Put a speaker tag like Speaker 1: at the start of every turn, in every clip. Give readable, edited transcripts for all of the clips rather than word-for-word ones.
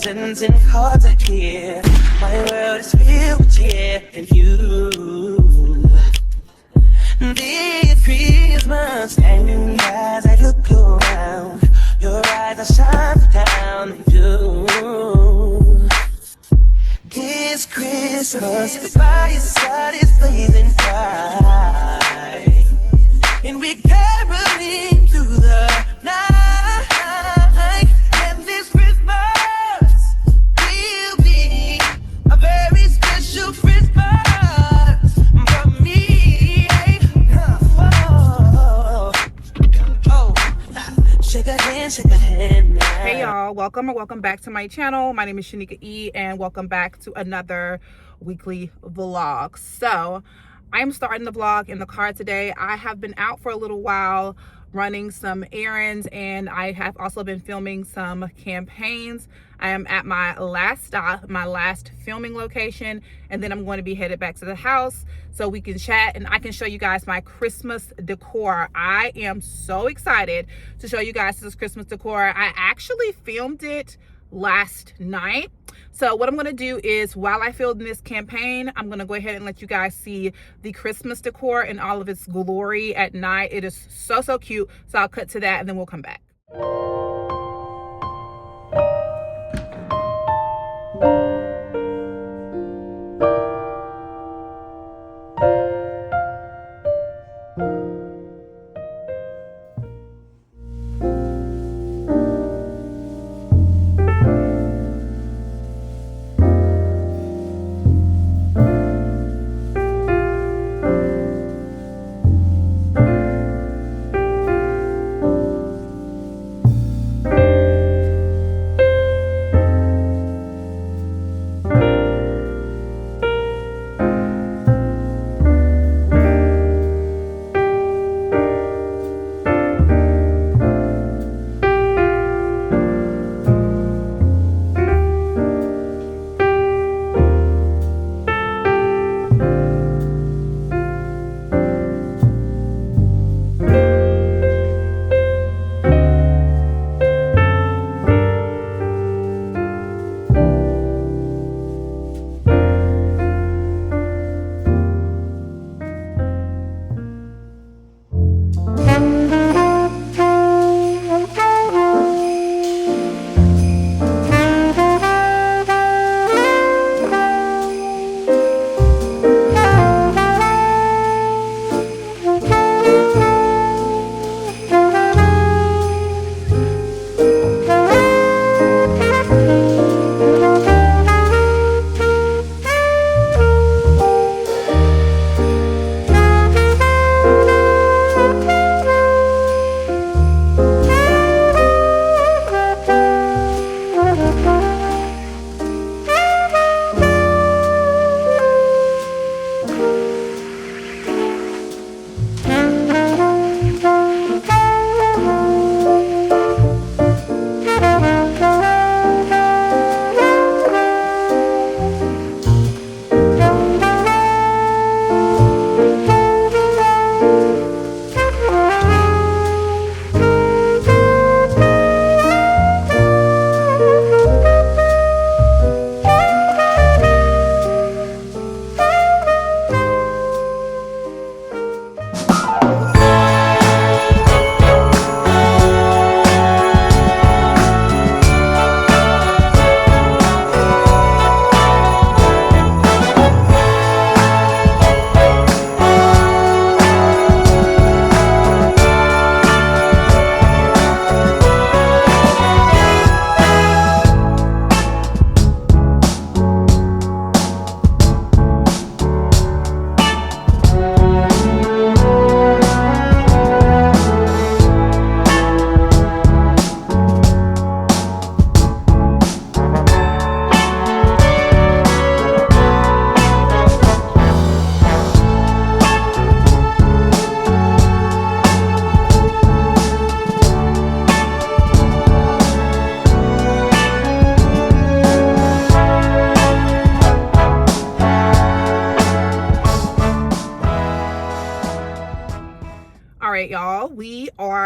Speaker 1: Presents and cards are here. My world is filled with cheer and you. This Christmas, and as I look around, your eyes are shining down and you. This Christmas, the fireside is blazing bright, and we're caroling through the night. And this Christmas will be a very special Christmas for me. Shake a hand now.
Speaker 2: Hey y'all, welcome back to my channel. My name is Shanika E, and welcome back to another weekly vlog. So I'm starting the vlog in the car today. I have been out for a little while running some errands, and I have also been filming some campaigns. I am at my last stop, my last filming location, and then I'm going to be headed back to the house so we can chat and I can show you guys my Christmas decor. I am so excited to show you guys this Christmas decor. I actually filmed it last night. So what I'm going to do is, while I film this campaign, I'm going to go ahead and let you guys see the Christmas decor in all of its glory at night. It is so cute. So I'll cut to that and then we'll come back.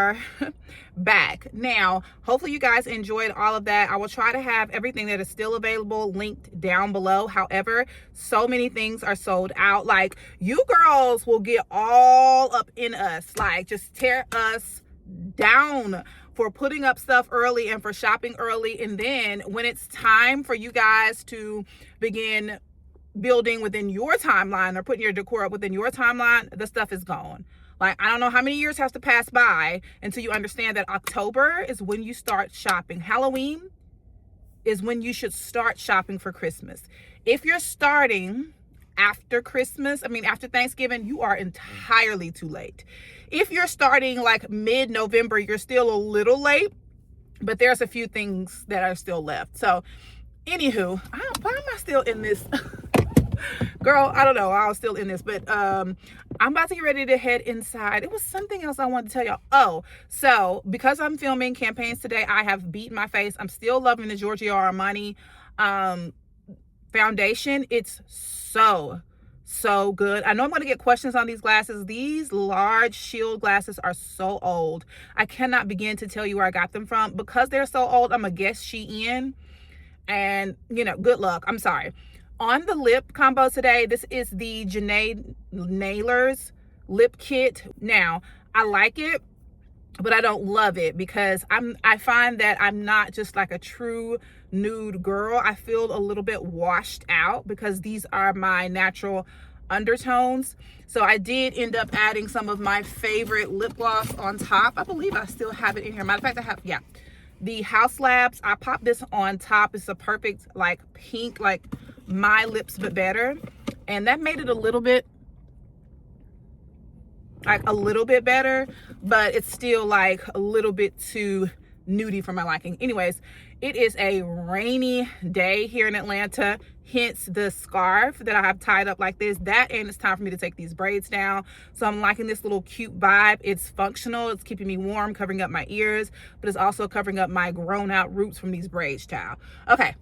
Speaker 2: are back. Now, hopefully you guys enjoyed all of that. I will try to have everything that is still available linked down below. However, so many things are sold out. Like, you girls will get all up in us, like just tear us down for putting up stuff early and for shopping early. And then when it's time for you guys to begin building within your timeline or putting your decor up within your timeline, the stuff is gone. Like, I don't know how many years has to pass by until you understand that October is when you start shopping. Halloween is when you should start shopping for Christmas. If you're starting after Christmas, after Thanksgiving, you are entirely too late. If you're starting like mid-November, you're still a little late, but there's a few things that are still left. So anywho, why am I still in this? Girl, I don't know. I was still in this, but I'm about to get ready to head inside. It was something else I wanted to tell y'all. Oh, so because I'm filming campaigns today, I have beaten my face. I'm still loving the Giorgio Armani foundation. It's so good. I know I'm going to get questions on these glasses. These large shield glasses are so old. I cannot begin to tell you where I got them from. Because they're so old, I'm going to guess Shein. And, good luck. I'm sorry. On the lip combo today, this is the Janae Nailers lip kit. Now, I like it, but I don't love it because I find that I'm not just like a true nude girl. I feel a little bit washed out because these are my natural undertones. So I did end up adding some of my favorite lip gloss on top. I believe I still have it in here. Matter of fact, I have, yeah, the House Labs. I popped this on top. It's a perfect like pink, like my lips but better, and that made it a little bit better, but it's still like a little bit too nudie for my liking. Anyways, it is a rainy day here in Atlanta, hence the scarf that I have tied up like this. That, and it's time for me to take these braids down. So I'm liking this little cute vibe. It's functional. It's keeping me warm, covering up my ears, but it's also covering up my grown out roots from these braids, child. Okay,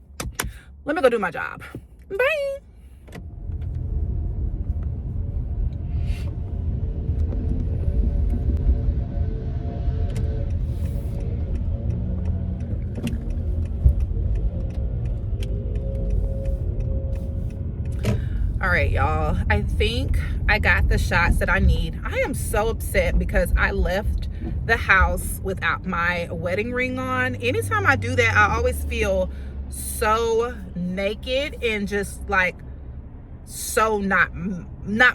Speaker 2: let me go do my job. Bye. All right, y'all, I think I got the shots that I need. I am so upset because I left the house without my wedding ring on. Anytime I do that, I always feel so naked and just like so not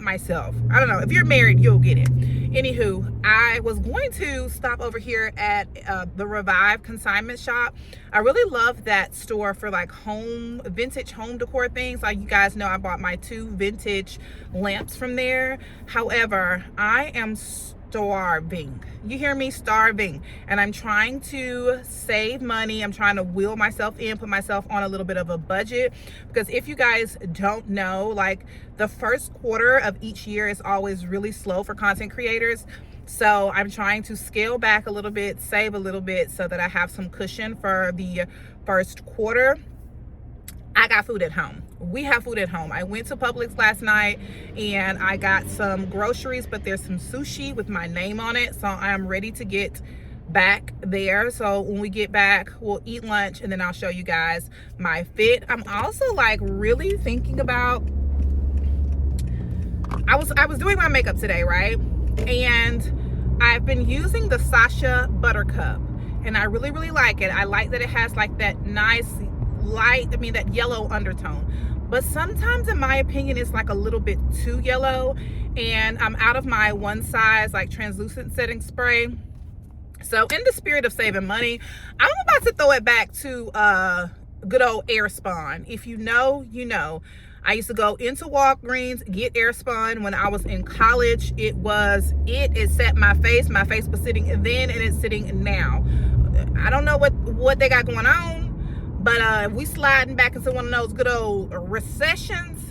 Speaker 2: myself. I don't know, if you're married you'll get it. Anywho, I was going to stop over here at the Revive consignment shop. I really love that store for like vintage home decor things. Like, you guys know I bought my 2 vintage lamps from there. However, I am starving. You hear me? Starving. And I'm trying to save money. I'm trying to wheel myself in, put myself on a little bit of a budget, because if you guys don't know, like, the first quarter of each year is always really slow for content creators. So I'm trying to scale back a little bit, save a little bit so that I have some cushion for the first quarter. I got food at home. We have food at home. I went to Publix last night and I got some groceries, but there's some sushi with my name on it. So I am ready to get back there. So when we get back, we'll eat lunch and then I'll show you guys my fit. I'm also like really thinking about, I was doing my makeup today, right? And I've been using the Sasha Buttercup and I really like it. I like that it has like that nice light, that yellow undertone, but sometimes in my opinion it's like a little bit too yellow, and I'm out of my one size like translucent setting spray. So in the spirit of saving money, I'm about to throw it back to good old Airspun. If you know, you know. I used to go into Walgreens, get Airspun when I was in college. It set my face was sitting then and it's sitting now. I don't know what they got going on, but if we sliding back into one of those good old recessions,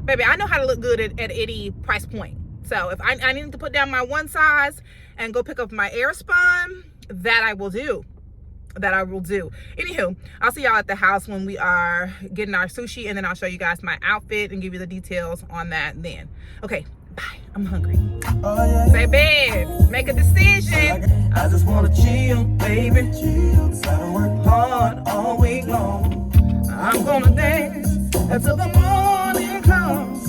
Speaker 2: baby, I know how to look good at any price point. So if I need to put down my one size and go pick up my Airspun, that I will do. Anywho, I'll see y'all at the house when we are getting our sushi, and then I'll show you guys my outfit and give you the details on that then. Okay, Bye. I'm hungry.
Speaker 1: Oh, yeah.
Speaker 2: Say, babe, make a decision.
Speaker 1: I just wanna chill, baby. I don't work hard all week long. I'm gonna dance until the morning comes.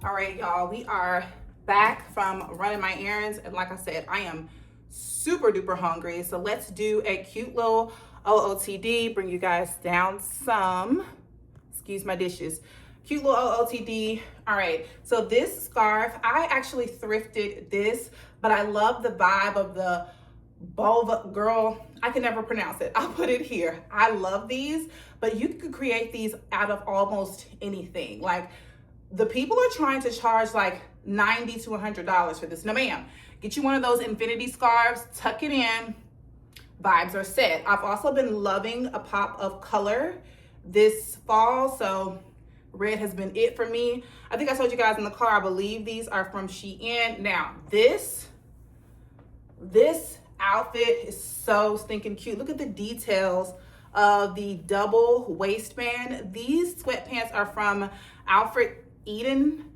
Speaker 2: All right, y'all, we are back from running my errands. And like I said, I am super duper hungry. So let's do a cute little OOTD, bring you guys down some. Excuse my dishes. Cute little OOTD. All right, so this scarf, I actually thrifted this, but I love the vibe of the Bova, girl, I can never pronounce it. I'll put it here. I love these, but you could create these out of almost anything. Like, the people are trying to charge like $90 to $100 for this. No, ma'am. Get you one of those infinity scarves, tuck it in, vibes are set. I've also been loving a pop of color this fall, so red has been it for me. I think I told you guys in the car, I believe these are from Shein. Now, this outfit is so stinking cute. Look at the details of the double waistband. These sweatpants are from Aelfric.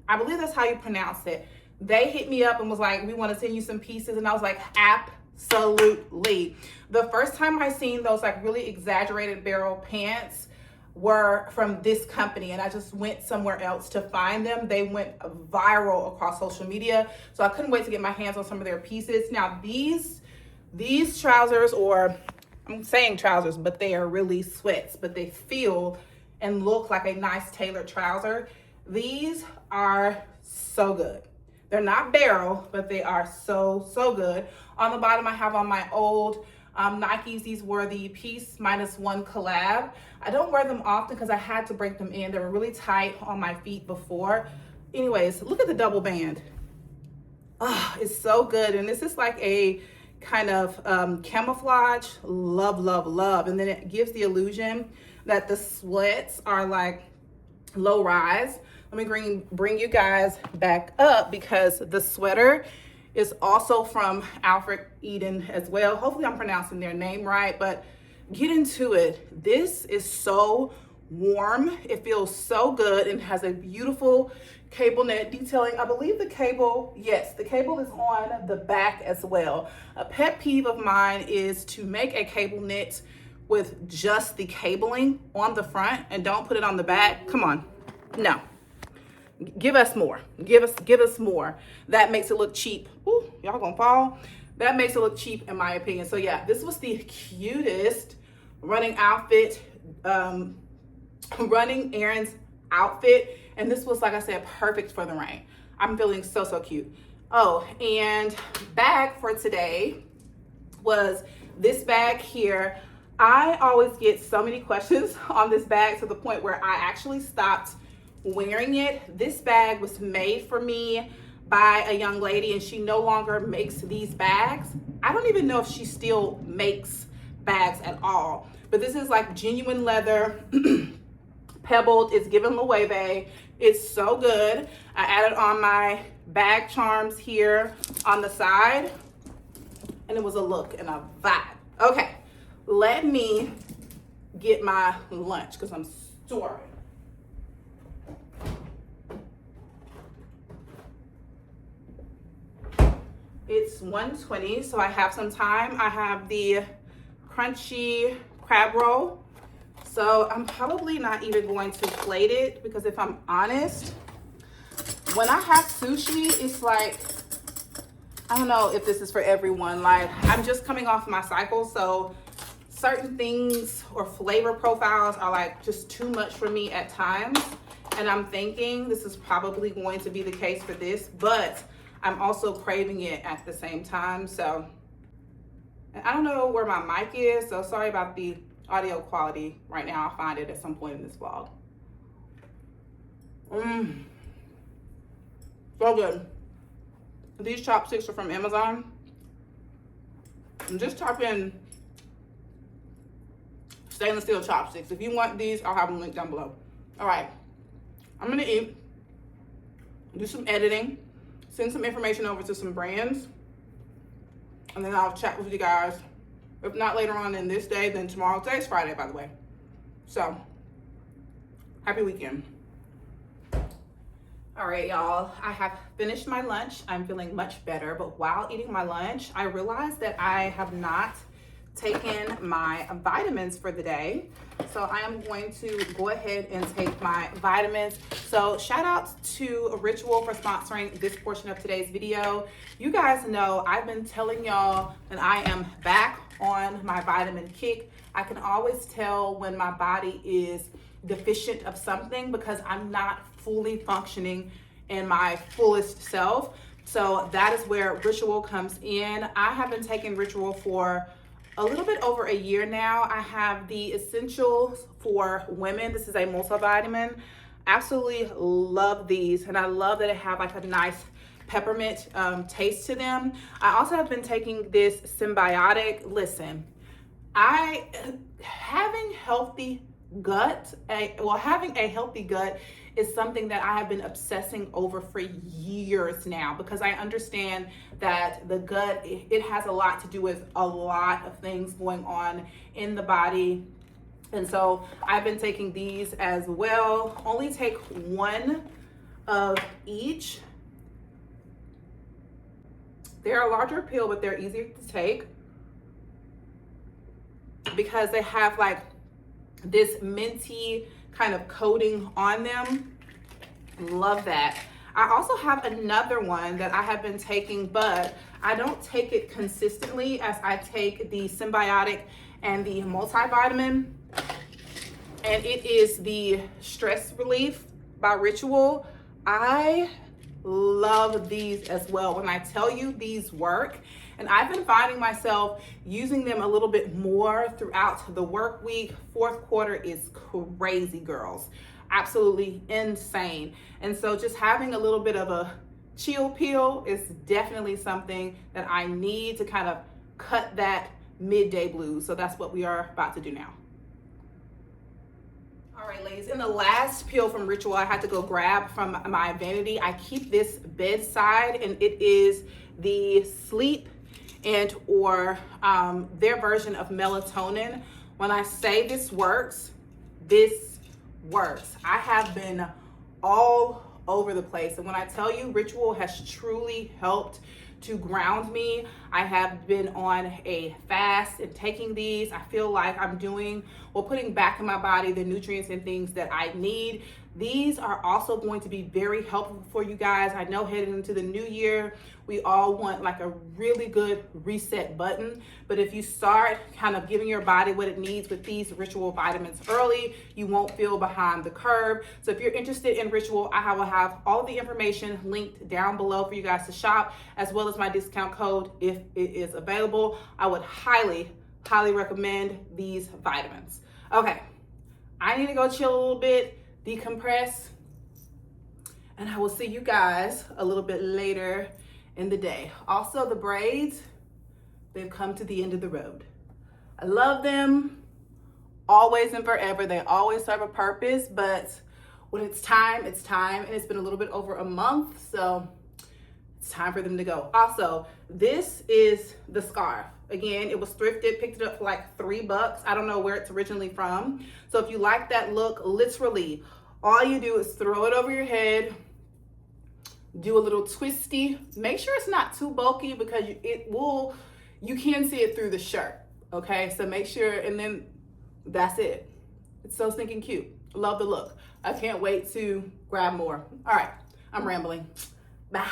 Speaker 2: I believe that's how you pronounce it. They hit me up and was like, we want to send you some pieces. And I was like, absolutely. The first time I seen those like really exaggerated barrel pants were from this company, and I just went somewhere else to find them. They went viral across social media, so I couldn't wait to get my hands on some of their pieces. Now these trousers, or I'm saying trousers, but they are really sweats, but they feel and look like a nice tailored trouser. These are so good. They're not barrel, but they are so good. On the bottom, I have on my old Nikes. These were the Piece Minus One collab. I don't wear them often because I had to break them in. They were really tight on my feet before. Anyways, look at the double band. Oh, it's so good. And this is like a kind of camouflage. Love. And then it gives the illusion that the sweats are like low rise. Let me bring you guys back up because the sweater is also from Aelfric as well. Hopefully I'm pronouncing their name right, but get into it. This is so warm. It feels so good and has a beautiful cable net detailing. I believe the cable, yes, the cable is on the back as well. A pet peeve of mine is to make a cable knit with just the cabling on the front and don't put it on the back. Come on, no. Give us more. Give us more. That makes it look cheap. Ooh, y'all gonna fall. That makes it look cheap in my opinion. So yeah, this was the cutest running outfit, running errands outfit. And this was, like I said, perfect for the rain. I'm feeling so cute. Oh, and bag for today was this bag here. I always get so many questions on this bag to the point where I actually stopped wearing it. This bag was made for me by a young lady and she no longer makes these bags. I don't even know if she still makes bags at all, but this is like genuine leather, pebbled. It's given Loewe. It's so good. I added on my bag charms here on the side and it was a look and a vibe. Okay, let me get my lunch because I'm starving. It's 1:20, so I have some time. I have the crunchy crab roll. So I'm probably not even going to plate it because if I'm honest, when I have sushi, it's like, I don't know if this is for everyone. Like, I'm just coming off my cycle, so certain things or flavor profiles are like just too much for me at times. And I'm thinking this is probably going to be the case for this, but I'm also craving it at the same time. So, and I don't know where my mic is, so sorry about the audio quality right now. I'll find it at some point in this vlog. So good. These chopsticks are from Amazon. And just type in stainless steel chopsticks. If you want these, I'll have them linked down below. All right, I'm gonna eat, do some editing, send some information over to some brands, and then I'll chat with you guys. If not later on in this day, then tomorrow. Today's Friday, by the way. So, happy weekend. All right, y'all, I have finished my lunch. I'm feeling much better, but while eating my lunch, I realized that I have not taken my vitamins for the day. So I am going to go ahead and take my vitamins. So shout out to Ritual for sponsoring this portion of today's video. You guys know I've been telling y'all that I am back on my vitamin kick. I can always tell when my body is deficient of something because I'm not fully functioning in my fullest self. So that is where Ritual comes in. I have been taking Ritual for a little bit over a year now. I have the Essentials for Women. This is a multivitamin. Absolutely love these, and I love that it have like a nice peppermint taste to them. I also have been taking this Symbiotic. Listen, having a healthy gut is something that I have been obsessing over for years now, because I understand that the gut, it has a lot to do with a lot of things going on in the body. And so I've been taking these as well. Only take one of each. They're a larger pill, but they're easier to take because they have like this minty kind of coating on them. Love that. I also have another one that I have been taking, but I don't take it consistently as I take the Symbiotic and the multivitamin. And it is the Stress Relief by Ritual. I love these as well. When I tell you these work, and I've been finding myself using them a little bit more throughout the work week. Fourth quarter is crazy, girls. Absolutely insane. And so just having a little bit of a chill pill is definitely something that I need to kind of cut that midday blues. So that's what we are about to do now. All right, ladies, in the last pill from Ritual I had to go grab from my vanity, I keep this bedside, and it is the sleep and or their version of melatonin. When I say this works, this works. I have been all over the place, and when I tell you Ritual has truly helped to ground me, I have been on a fast and taking these. I feel like I'm putting back in my body the nutrients and things that I need. These are also going to be very helpful for you guys. I know heading into the new year, we all want like a really good reset button. But if you start kind of giving your body what it needs with these Ritual vitamins early, you won't feel behind the curve. So if you're interested in Ritual, I will have all the information linked down below for you guys to shop, as well as my discount code if it is available. I would highly recommend these vitamins. Okay, I need to go chill a little bit, decompress, and I will see you guys a little bit later in the day. Also, the braids, they've come to the end of the road. I love them always and forever. They always serve a purpose, but when it's time, it's time. And it's been a little bit over a month, so it's time for them to go. Also, this is the scarf. Again, it was thrifted, picked it up for like $3. I don't know where it's originally from. So if you like that look, literally, all you do is throw it over your head, do a little twisty. Make sure it's not too bulky because you can see it through the shirt, okay? So make sure, and then that's it. It's so stinking cute. Love the look. I can't wait to grab more. All right, I'm rambling. Bye.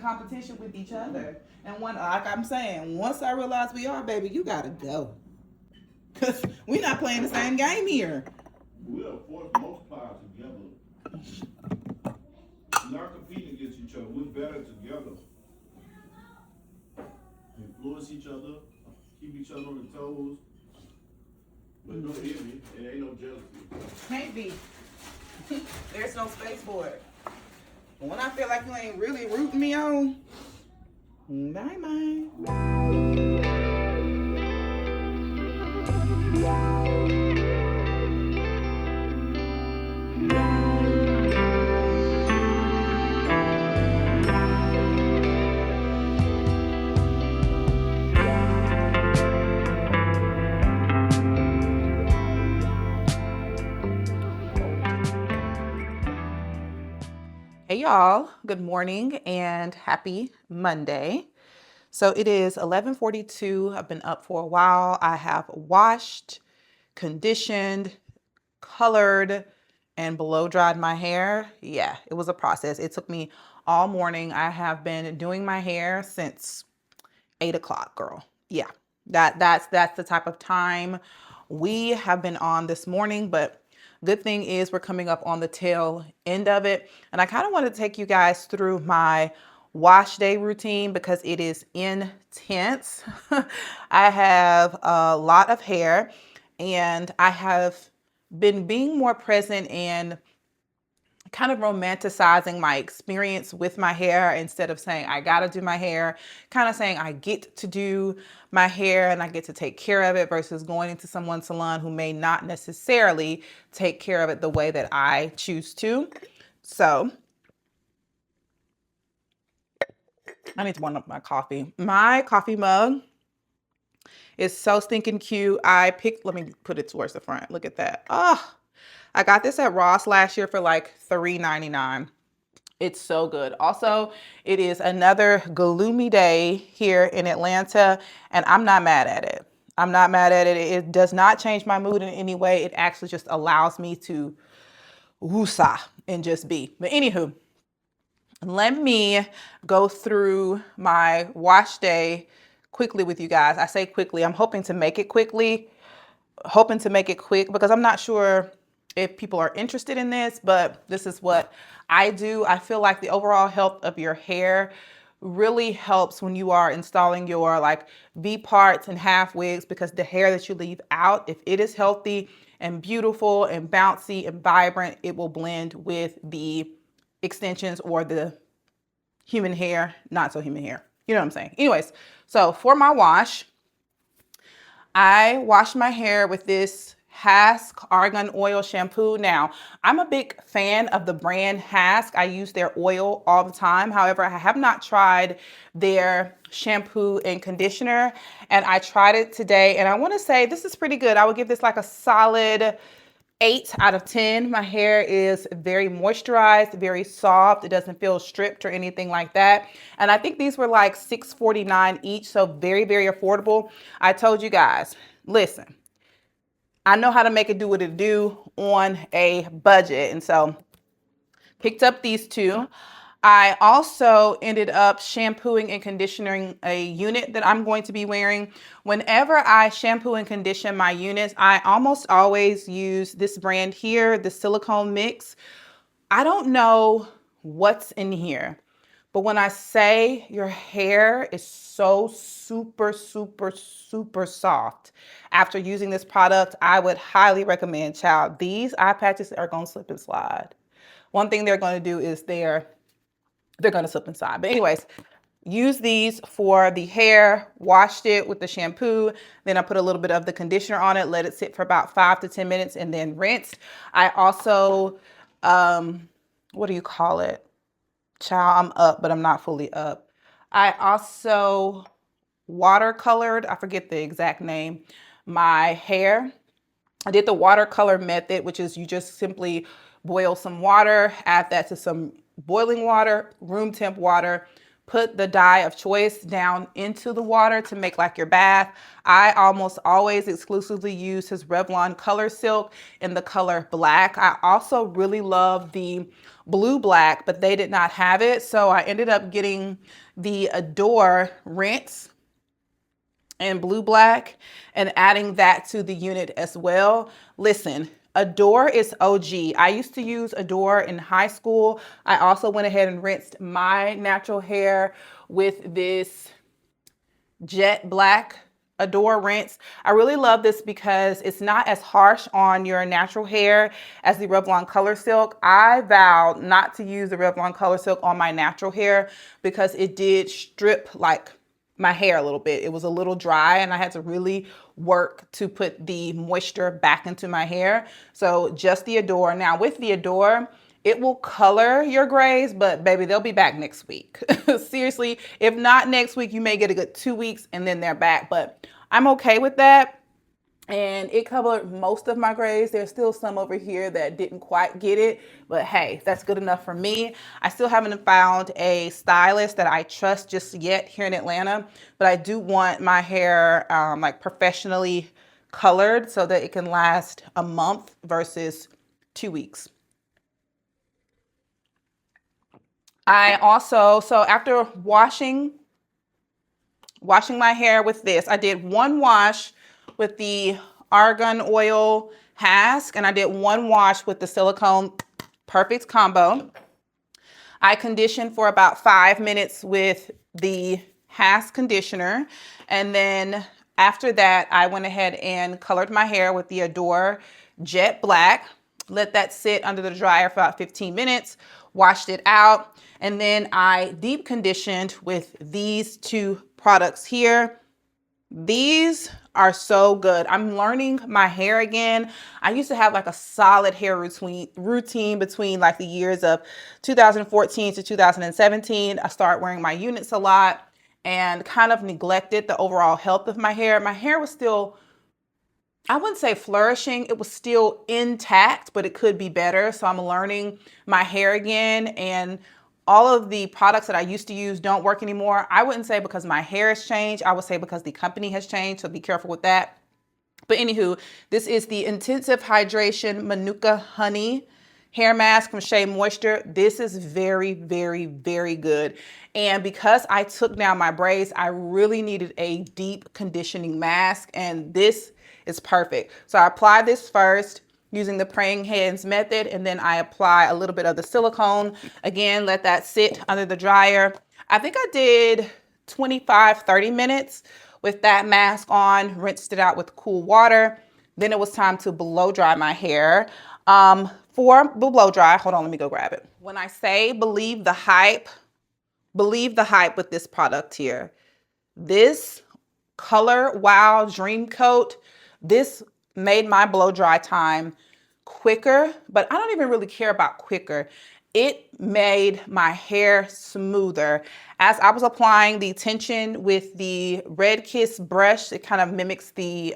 Speaker 2: competition with each other. And like I'm saying, once I realize we are, baby, you gotta go. Cause we're not playing the same game here.
Speaker 3: We'll force multiply together. We're not competing against each other. We're better together. Influence each other, keep each other on the toes. But no envy, it ain't no jealousy.
Speaker 2: Can't be. There's no space for it. But when I feel like you ain't really rooting me on, bye. Hey y'all, good morning and happy Monday. So it is 11:42. I've been up for a while. I have washed, conditioned, colored, and blow dried my hair. Yeah, it was a process. It took me all morning. I have been doing my hair since 8 o'clock, girl. Yeah, that's the type of time we have been on this morning, but good thing is we're coming up on the tail end of it. And I kind of want to take you guys through my wash day routine because it is intense. I have a lot of hair and I have been being more present and kind of romanticizing my experience with my hair instead of saying I gotta do my hair, kind of saying I get to do my hair and I get to take care of it versus going into someone's salon who may not necessarily take care of it the way that I choose to. So I need to warm up my coffee. My coffee mug is so stinking cute. Let me put it towards the front. Look at that. Oh, I got this at Ross last year for like $3.99. It's so good. Also, it is another gloomy day here in Atlanta, and I'm not mad at it. I'm not mad at it. It does not change my mood in any way. It actually just allows me to woosah and just be. But anywho, let me go through my wash day quickly with you guys. I say quickly. I'm hoping to make it quick because I'm not sure if people are interested in this, but this is what I do. I feel like the overall health of your hair really helps when you are installing your like V parts and half wigs, because the hair that you leave out, if it is healthy and beautiful and bouncy and vibrant, it will blend with the extensions or the human hair, not so human hair. You know what I'm saying? Anyways, so for my wash, I wash my hair with this Hask Argan Oil shampoo. Now, I'm a big fan of the brand Hask. I use their oil all the time. However, I have not tried their shampoo and conditioner, and I tried it today, and I want to say this is pretty good. I would give this like a solid 8 out of 10. My hair is very moisturized, very soft. It doesn't feel stripped or anything like that. And I think these were like $6.49 each, so very, very affordable. I told you guys, listen, I know how to make it do what it do on a budget. And so picked up these two. I also ended up shampooing and conditioning a unit that I'm going to be wearing. Whenever I shampoo and condition my units, I almost always use this brand here, the silicone mix. I don't know what's in here, but when I say your hair is so super, super, super soft after using this product, I would highly recommend, child. These eye patches are going to slip and slide. One thing they're going to do is they're going to slip inside. But anyways, use these for the hair, washed it with the shampoo. Then I put a little bit of the conditioner on it, let it sit for about 5 to 10 minutes and then rinsed. I also, what do you call it? Child, I'm up, but I'm not fully up. I also watercolored, I forget the exact name, my hair. I did the watercolor method, which is you just simply boil some water, add that to some boiling water, room temp water, put the dye of choice down into the water to make like your bath. I almost always exclusively use his Revlon Color Silk in the color black. I also really love the blue black, but they did not have it. So I ended up getting the Adore rinse in blue black and adding that to the unit as well. Listen, Adore is OG. I used to use Adore in high school. I also went ahead and rinsed my natural hair with this jet black Adore rinse. I really love this because it's not as harsh on your natural hair as the Revlon Color Silk. I vowed not to use the Revlon Color Silk on my natural hair because it did strip like my hair a little bit. It was a little dry and I had to really work to put the moisture back into my hair. So just the Adore. Now with the Adore, it will color your grays, but baby, they'll be back next week. Seriously, if not next week, you may get a good 2 weeks and then they're back, but I'm okay with that. And it covered most of my grays. There's still some over here that didn't quite get it, but hey, that's good enough for me. I still haven't found a stylist that I trust just yet here in Atlanta, but I do want my hair like professionally colored so that it can last a month versus 2 weeks. I also, so after washing my hair with this, I did one wash with the argan oil Hask, and I did one wash with the silicone perfect combo. I conditioned for about 5 minutes with the Hask conditioner, and then after that, I went ahead and colored my hair with the Adore Jet Black. Let that sit under the dryer for about 15 minutes, washed it out, and then I deep conditioned with these two products here. These are so good. I'm learning my hair again. I used to have like a solid hair routine between like the years of 2014 to 2017. I started wearing my units a lot and kind of neglected the overall health of my hair. My hair was still, I wouldn't say flourishing. It was still intact, but it could be better. So I'm learning my hair again, and all of the products that I used to use don't work anymore. I wouldn't say because my hair has changed. I would say because the company has changed. So be careful with that. But anywho, this is the Intensive Hydration Manuka Honey hair mask from Shea Moisture. This is very, very, very good. And because I took down my braids, I really needed a deep conditioning mask, and this is perfect. So I apply this first using the praying hands method, and then I apply a little bit of the silicone. Again, let that sit under the dryer. I think I did 25-30 minutes with that mask on, rinsed it out with cool water. Then it was time to blow dry my hair. For the blow dry, hold on, let me go grab it. When I say believe the hype with this product here. This Color Wow Dream Coat, this made my blow dry time quicker, but I don't even really care about quicker. It made my hair smoother. As I was applying the tension with the Red Kiss brush, it kind of mimics the,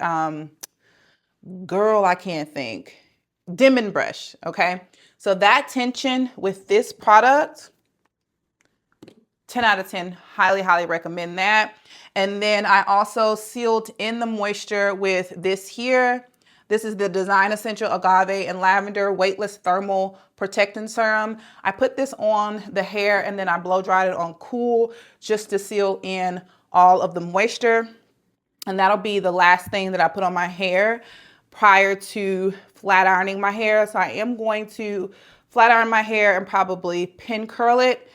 Speaker 2: Demon brush, okay? So that tension with this product, 10 out of 10, highly, highly recommend that. And then I also sealed in the moisture with this here. This is the Design Essential Agave and Lavender Weightless Thermal Protecting Serum. I put this on the hair and then I blow dried it on cool just to seal in all of the moisture. And that'll be the last thing that I put on my hair prior to flat ironing my hair. So I am going to flat iron my hair and probably pin curl it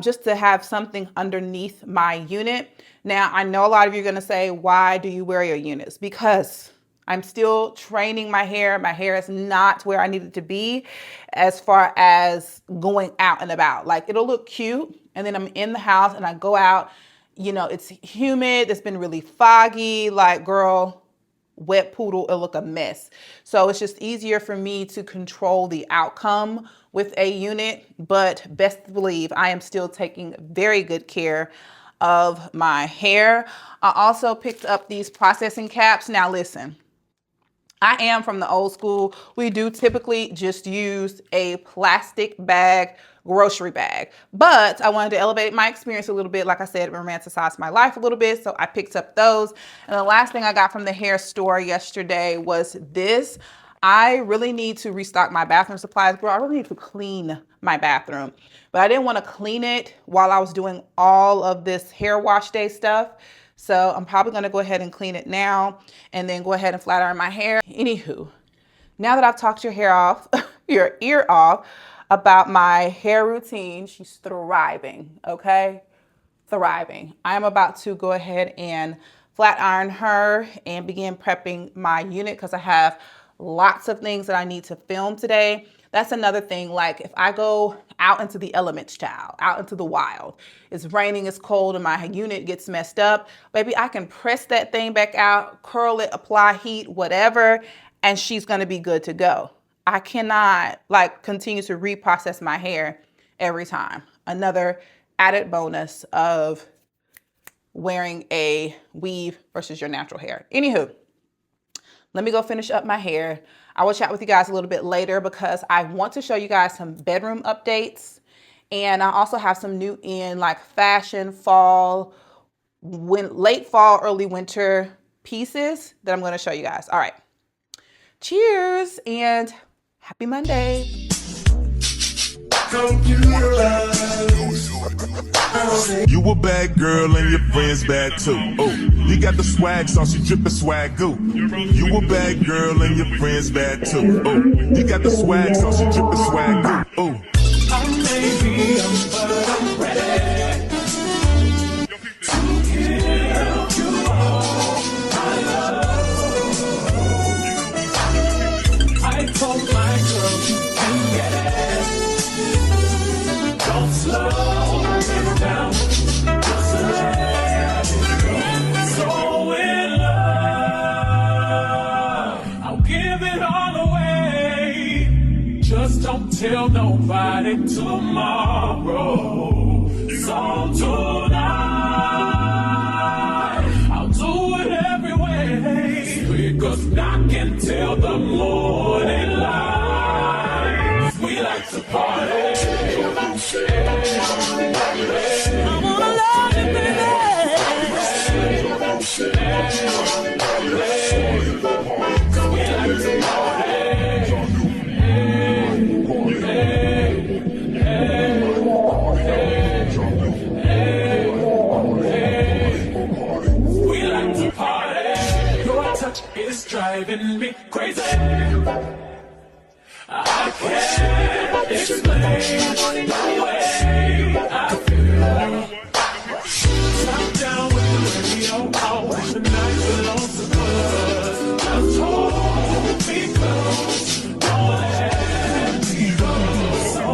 Speaker 2: just to have something underneath my unit. Now, I know a lot of you are gonna say, why do you wear your units? Because I'm still training my hair. My hair is not where I need it to be as far as going out and about. Like, it'll look cute, and then I'm in the house and I go out, you know, it's humid, it's been really foggy, like, girl, wet poodle, it'll look a mess. So it's just easier for me to control the outcome with a unit, but best believe I am still taking very good care of my hair. I also picked up these processing caps. Now listen, I am from the old school. We do typically just use a plastic bag grocery bag. But I wanted to elevate my experience a little bit. Like I said, romanticize my life a little bit. So I picked up those. And the last thing I got from the hair store yesterday was this. I really need to restock my bathroom supplies. Girl, I really need to clean my bathroom. But I didn't want to clean it while I was doing all of this hair wash day stuff. So I'm probably going to go ahead and clean it now and then go ahead and flat iron my hair. Anywho, now that I've talked your hair off, your ear off about my hair routine, she's thriving, okay? Thriving. I'm about to go ahead and flat iron her and begin prepping my unit because I have lots of things that I need to film today. That's another thing. Like if I go out into the elements, child, out into the wild, it's raining, it's cold, and my unit gets messed up, baby, I can press that thing back out, curl it, apply heat, whatever, and she's gonna be good to go. I cannot like continue to reprocess my hair every time. Another added bonus of wearing a weave versus your natural hair. Anywho, let me go finish up my hair. I will chat with you guys a little bit later because I want to show you guys some bedroom updates. And I also have some new in like fashion, fall, late fall, early winter pieces that I'm going to show you guys. All right. Cheers and happy Monday.
Speaker 4: You a bad girl and your friends bad too. Oh, you got the swag sauce, you drippin' swag goo. You a bad girl and your friends bad too. Oh, you got the swag sauce, you drippin' swag goo. Oh, I may be young, but I'm ready to give you all my love. I told my girl you can get it. Don't slow it down. Just let it go. So in love, I'll give it all away. Just don't tell nobody tomorrow. So tonight, I'll do it every way. Because I can tell the morning light. We like to party. I wanna love you, baby. We like to party. We like to party. Your touch is driving me crazy. I can't explain the way I feel. Top down with the radio, I wish the night belongs to us. Just hold me close, don't let me go. So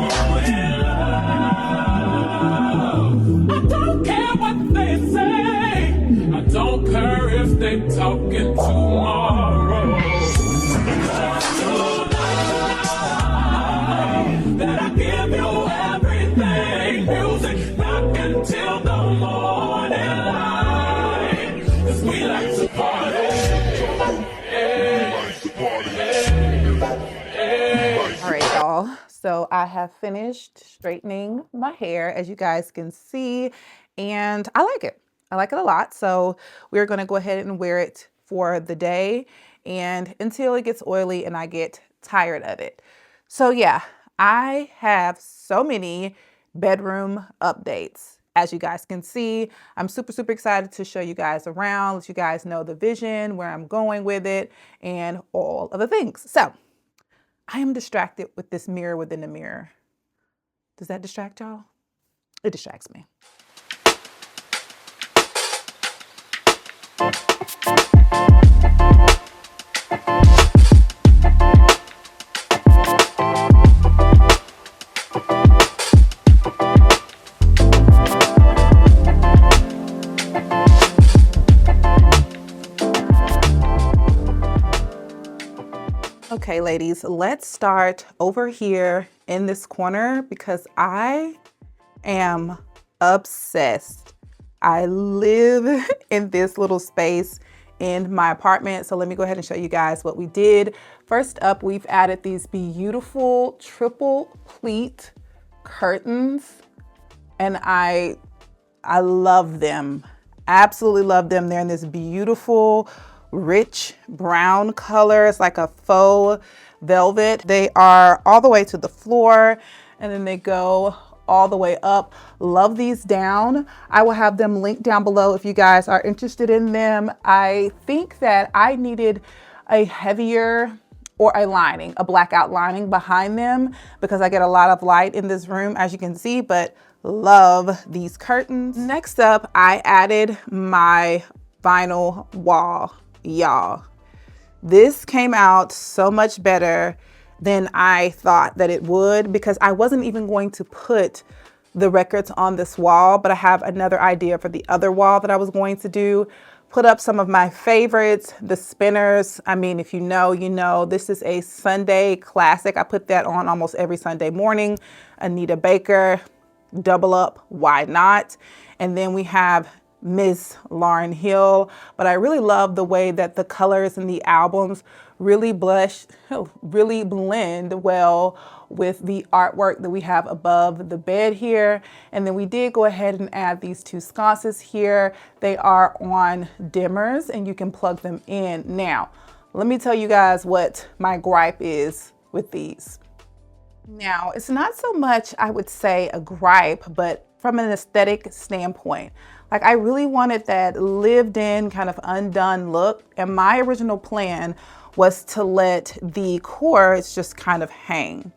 Speaker 4: in love, I don't care what they say. I don't care if they talking tomorrow. That I give you everything, music rock until the morning light. 'Cause we like to party.
Speaker 2: All right, y'all. So I have finished straightening my hair, as you guys can see, and I like it. I like it a lot. So we're going to go ahead and wear it for the day and until it gets oily and I get tired of it. So yeah, I have so many bedroom updates. As you guys can see, I'm super, super excited to show you guys around, let you guys know the vision, where I'm going with it, and all of the things. So I am distracted with this mirror within the mirror. Does that distract y'all? It distracts me. Okay, ladies, let's start over here in this corner because I am obsessed. I live in this little space in my apartment. So let me go ahead and show you guys what we did. First up, we've added these beautiful triple pleat curtains, and I love them. Absolutely love them. They're in this beautiful, rich brown color. It's like a faux velvet. They are all the way to the floor, and then they go all the way up. Love these down. I will have them linked down below if you guys are interested in them. I think that I needed a heavier or a lining, a blackout lining behind them, because I get a lot of light in this room, as you can see, but love these curtains. Next up, I added my vinyl wall, y'all. This came out so much better than I thought that it would, because I wasn't even going to put the records on this wall, but I have another idea for the other wall that I was going to do. Put up some of my favorites, the spinners. I mean, if you know, you know. This is a Sunday classic. I put that on almost every Sunday morning. Anita Baker, double up, why not? And then we have Miss Lauryn Hill, but I really love the way that the colors in the albums really blend well with the artwork that we have above the bed here. And then we did go ahead and add these two sconces here. They are on dimmers and you can plug them in. Now, let me tell you guys what my gripe is with these. Now, it's not so much, I would say, a gripe, but from an aesthetic standpoint. Like, I really wanted that lived in kind of undone look. And my original plan was to let the cords just kind of hang.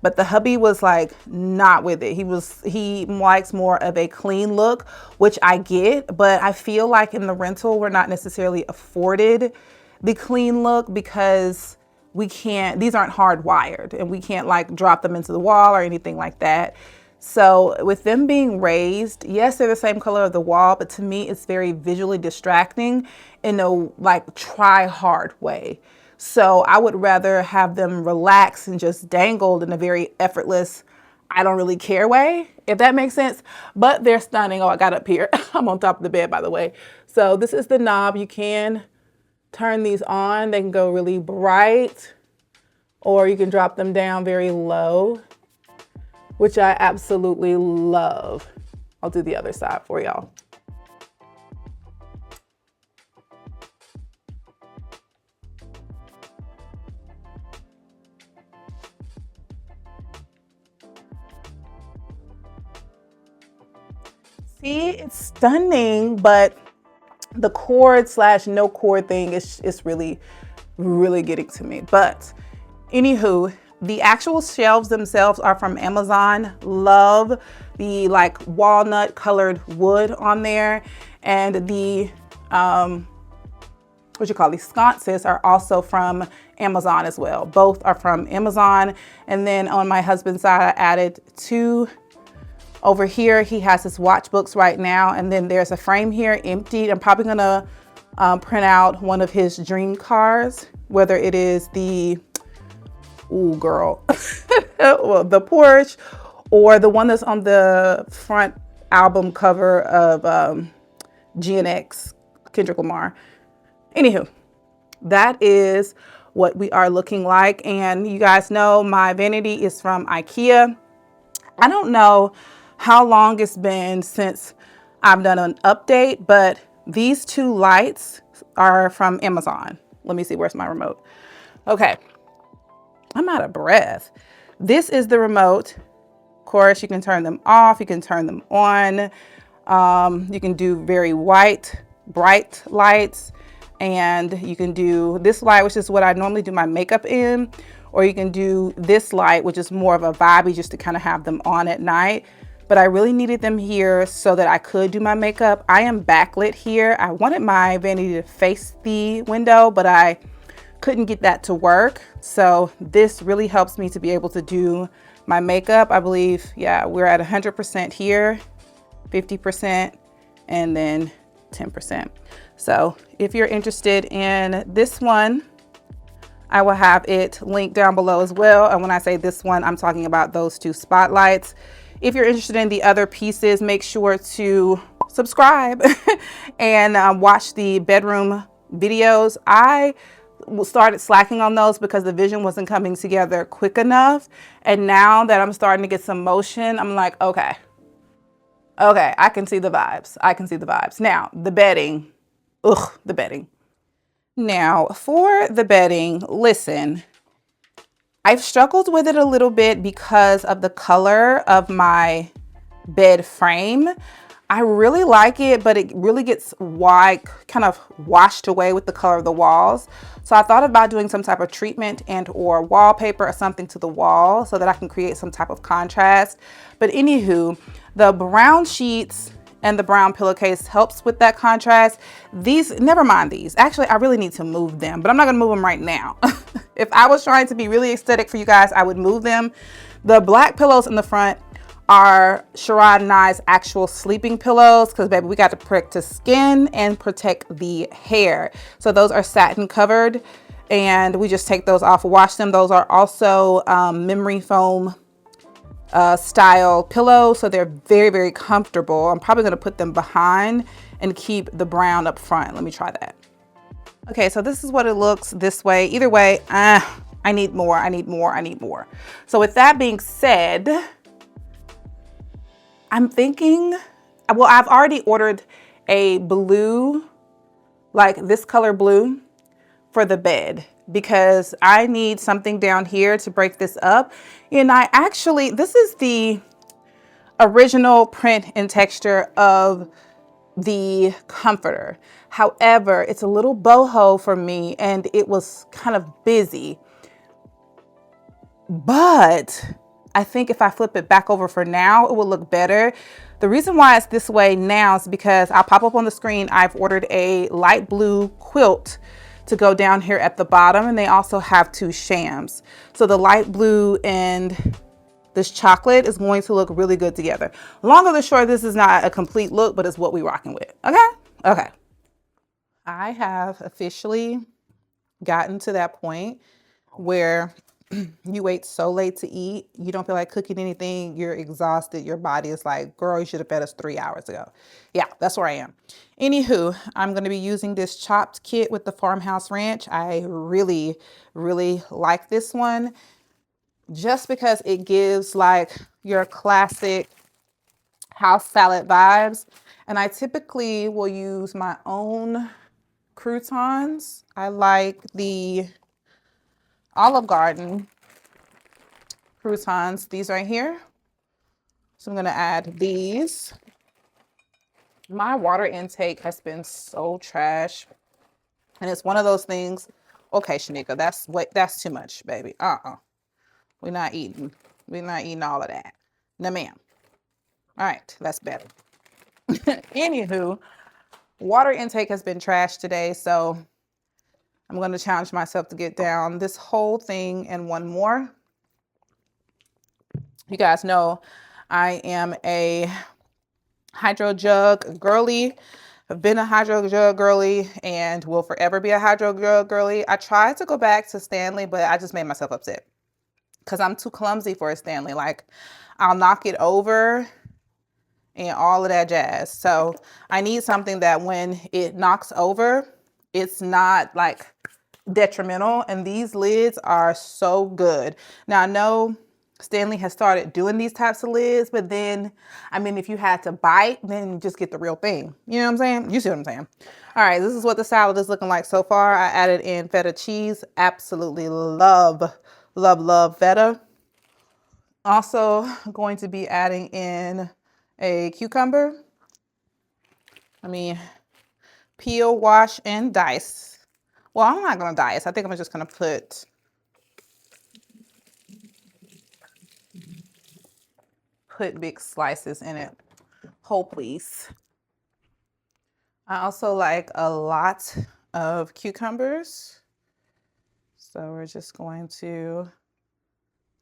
Speaker 2: But the hubby was like not with it. He likes more of a clean look, which I get, but I feel like in the rental, we're not necessarily afforded the clean look because these aren't hardwired and we can't like drop them into the wall or anything like that. So with them being raised, yes, they're the same color of the wall, but to me, it's very visually distracting in a like try hard way. So I would rather have them relaxed and just dangled in a very effortless, I don't really care way, if that makes sense. But they're stunning. Oh, I got up here. I'm on top of the bed, by the way. So this is the knob. You can turn these on. They can go really bright, or you can drop them down very low, which I absolutely love. I'll do the other side for y'all. See, it's stunning, but the cord / no cord thing is really, really getting to me. But anywho, the actual shelves themselves are from Amazon. Love the like walnut colored wood on there. And the, these sconces are also from Amazon as well. Both are from Amazon. And then on my husband's side, I added two. Over here, he has his watch books right now. And then there's a frame here emptied. I'm probably gonna print out one of his dream cars, whether it is the, ooh girl, well, the Porsche, or the one that's on the front album cover of GNX, Kendrick Lamar. Anywho, that is what we are looking like. And you guys know my vanity is from IKEA. I don't know how long it's been since I've done an update, but these two lights are from Amazon. Let me see, where's my remote? Okay, I'm out of breath. This is the remote. Of course, you can turn them off, you can turn them on. You can do very white, bright lights, and you can do this light, which is what I normally do my makeup in, or you can do this light, which is more of a vibey, just to kind of have them on at night. But I really needed them here so that I could do my makeup. I am backlit here. I wanted my vanity to face the window, but I couldn't get that to work. So this really helps me to be able to do my makeup. I believe, yeah, we're at 100% here, 50%, and then 10%. So if you're interested in this one, I will have it linked down below as well. And when I say this one, I'm talking about those two spotlights. If you're interested in the other pieces, make sure to subscribe and watch the bedroom videos. I started slacking on those because the vision wasn't coming together quick enough. And now that I'm starting to get some motion, I'm like, okay, I can see the vibes. I can see the vibes. Now, the bedding. Ugh, the bedding. Now, for the bedding, listen, I've struggled with it a little bit because of the color of my bed frame. I really like it, but it really gets wide, kind of washed away with the color of the walls. So I thought about doing some type of treatment and or wallpaper or something to the wall so that I can create some type of contrast. But anywho, the brown sheets and the brown pillowcase helps with that contrast. These, never mind these. Actually, I really need to move them, but I'm not gonna move them right now. If I was trying to be really aesthetic for you guys, I would move them. The black pillows in the front are Shareconn and I's actual sleeping pillows because, baby, we got to protect the skin and protect the hair. So those are satin covered and we just take those off, wash them. Those are also memory foam style pillows, so they're very, very comfortable. I'm probably going to put them behind and keep the brown up front. Let me try that. Okay, so this is what it looks this way. Either way, I need more, I need more, I need more. So with that being said, I'm thinking, well, I've already ordered a blue, like this color blue for the bed because I need something down here to break this up. And I actually, this is the original print and texture of the comforter. However, it's a little boho for me and it was kind of busy. But I think if I flip it back over for now, it will look better. The reason why it's this way now is because I'll pop up on the screen. I've ordered a light blue quilt to go down here at the bottom, and they also have two shams. So the light blue and this chocolate is going to look really good together. Long or the short, this is not a complete look, but it's what we're rocking with. Okay? Okay. I have officially gotten to that point where you wait so late to eat, you don't feel like cooking anything, you're exhausted, your body is like, girl, you should have fed us 3 hours ago. Yeah, that's where I am. Anywho, I'm going to be using this chopped kit with the Farmhouse Ranch. I really, really like this one just because it gives like your classic house salad vibes. And I typically will use my own croutons. I like the Olive Garden croutons, these right here. So I'm gonna add these. My water intake has been so trash. And it's one of those things, okay, Shanika, that's too much, baby. We're not eating all of that. No, ma'am. All right, that's better. Anywho, water intake has been trash today, so I'm going to challenge myself to get down this whole thing and one more. You guys know I am a hydro jug girly. I've been a hydro jug girly and will forever be a hydro jug girly. I tried to go back to Stanley, but I just made myself upset because I'm too clumsy for a Stanley. Like, I'll knock it over and all of that jazz. So I need something that when it knocks over, it's not like detrimental. And these lids are so good. Now I know Stanley has started doing these types of lids, but then, I mean, if you had to bite, then just get the real thing. You know what I'm saying? You see what I'm saying? All right, this is what the salad is looking like so far. I added in feta cheese. Absolutely love, love, love feta. Also going to be adding in a cucumber. I mean, peel, wash, and dice. Well, I'm not gonna dice. I think I'm just gonna put big slices in it. Whole, please. I also like a lot of cucumbers. So we're just going to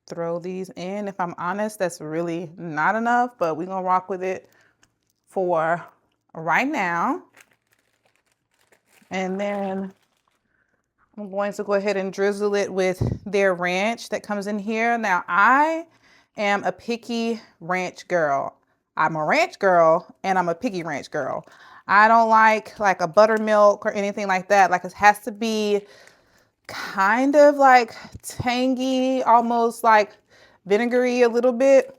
Speaker 2: throw these in. If I'm honest, that's really not enough, but we're gonna rock with it for right now. And then I'm going to go ahead and drizzle it with their ranch that comes in here. Now, I am a picky ranch girl. I'm a ranch girl and I'm a picky ranch girl. I don't like a buttermilk or anything like that. Like, it has to be kind of like tangy, almost like vinegary a little bit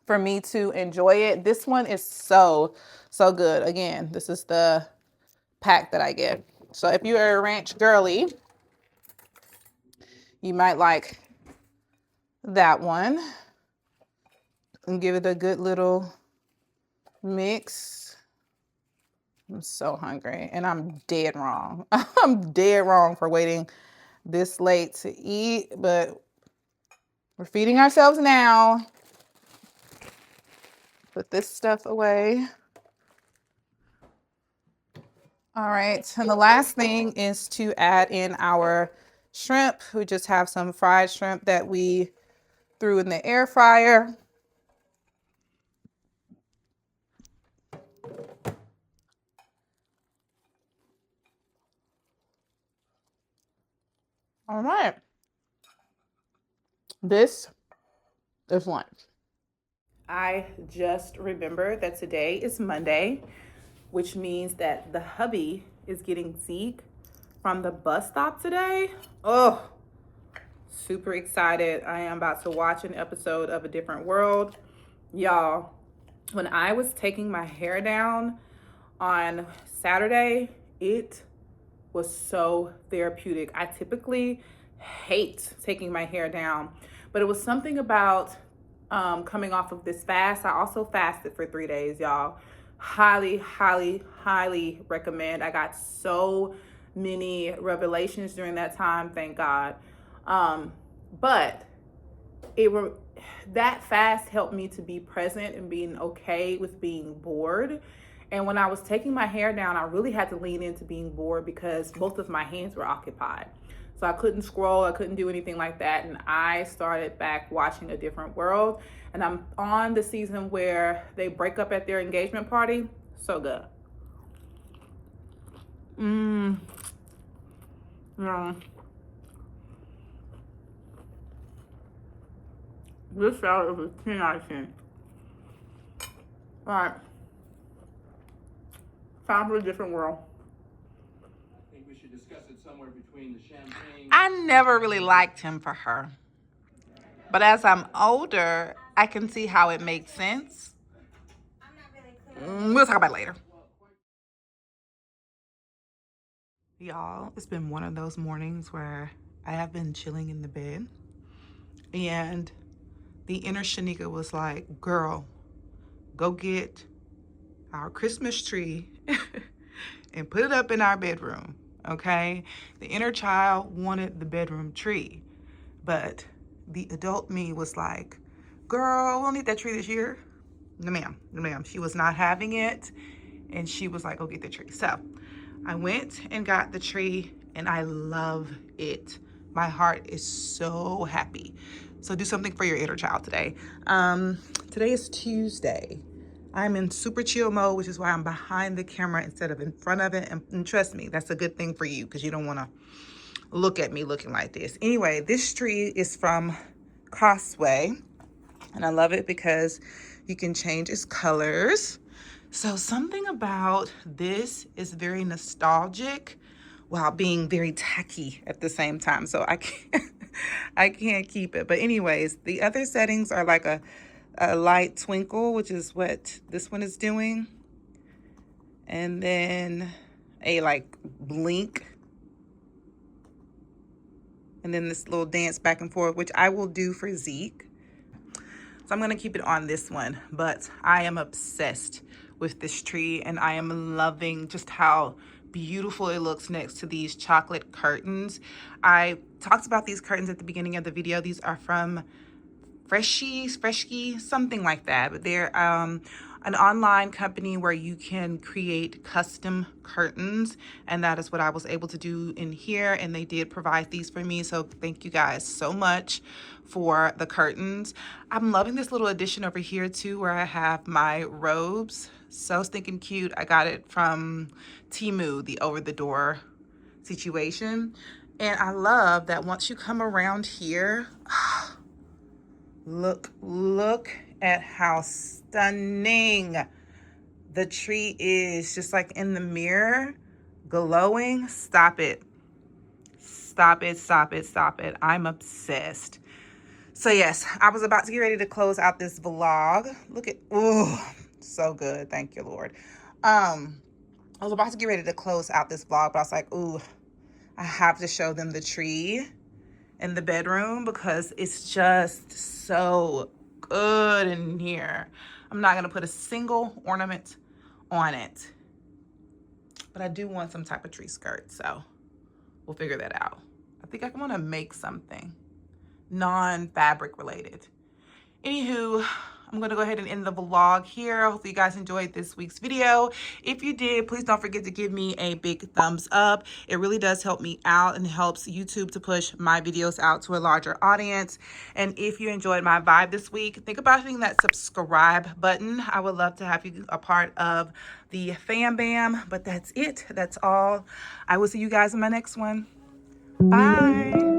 Speaker 2: for me to enjoy it. This one is so good. Again, this is the pack that I get. So if you're a ranch girly, you might like that one and give it a good little mix. I'm so hungry and I'm dead wrong. I'm dead wrong for waiting this late to eat, but we're feeding ourselves now. Put this stuff away. All right, and the last thing is to add in our shrimp. We just have some fried shrimp that we threw in the air fryer. All right, this is lunch. I just remembered that today is Monday, which means that the hubby is getting Zeke from the bus stop today. Oh, super excited. I am about to watch an episode of A Different World. Y'all, when I was taking my hair down on Saturday, it was so therapeutic. I typically hate taking my hair down, but it was something about coming off of this fast. I also fasted for 3 days, y'all. Highly recommend. I got so many revelations during that time, thank God. But that fast helped me to be present and being okay with being bored. And when I was taking my hair down, I really had to lean into being bored because both of my hands were occupied. So I couldn't scroll, I couldn't do anything like that. And I started back watching A Different World. And I'm on the season where they break up at their engagement party. So good. Yeah. This salad is a 10 out of 10. All right. Time for A Different World.
Speaker 3: I think we should discuss it somewhere between the champagne.
Speaker 2: I never really liked him for her. But as I'm older, I can see how it makes sense. We'll talk about it later. Y'all, it's been one of those mornings where I have been chilling in the bed. And the inner Shanika was like, girl, go get our Christmas tree and put it up in our bedroom, okay? The inner child wanted the bedroom tree, but the adult me was like, girl, we'll need that tree this year. No ma'am, she was not having it. And she was like, go get the tree. So I went and got the tree and I love it. My heart is so happy. So do something for your inner child today. Today is Tuesday. I'm in super chill mode, which is why I'm behind the camera instead of in front of it. And trust me, that's a good thing for you because you don't want to look at me looking like this. Anyway, this tree is from Costway and I love it because you can change its colors. So something about this is very nostalgic while being very tacky at the same time. So I can't keep it. But anyways, the other settings are like a light twinkle, which is what this one is doing. And then a like blink. And then this little dance back and forth, which I will do for Zeke. So I'm gonna keep it on this one, but I am obsessed with this tree and I am loving just how beautiful it looks next to these chocolate curtains. I talked about these curtains at the beginning of the video. These are from Freshkey, something like that, but they're an online company where you can create custom curtains, and that is what I was able to do in here, and they did provide these for me, so thank you guys so much for the curtains. I'm loving this little addition over here too where I have my robes. So stinking cute. I got it from Temu, the over the door situation, and I love that once you come around here, look at how stunning the tree is, just like in the mirror, glowing. Stop it. Stop it, stop it, stop it. I'm obsessed. So yes, I was about to get ready to close out this vlog. Look at, oh, so good. Thank you, Lord. I was about to get ready to close out this vlog, but I was like, ooh, I have to show them the tree in the bedroom because it's just so good in here. I'm not gonna put a single ornament on it, but I do want some type of tree skirt, so we'll figure that out. I think I want to make something non-fabric related. Anywho, I'm gonna go ahead and end the vlog here. Hopefully you guys enjoyed this week's video. If you did, please don't forget to give me a big thumbs up. It really does help me out and helps YouTube to push my videos out to a larger audience. And if you enjoyed my vibe this week, think about hitting that subscribe button. I would love to have you a part of the fam bam, but that's it. That's all. I will see you guys in my next one. Bye.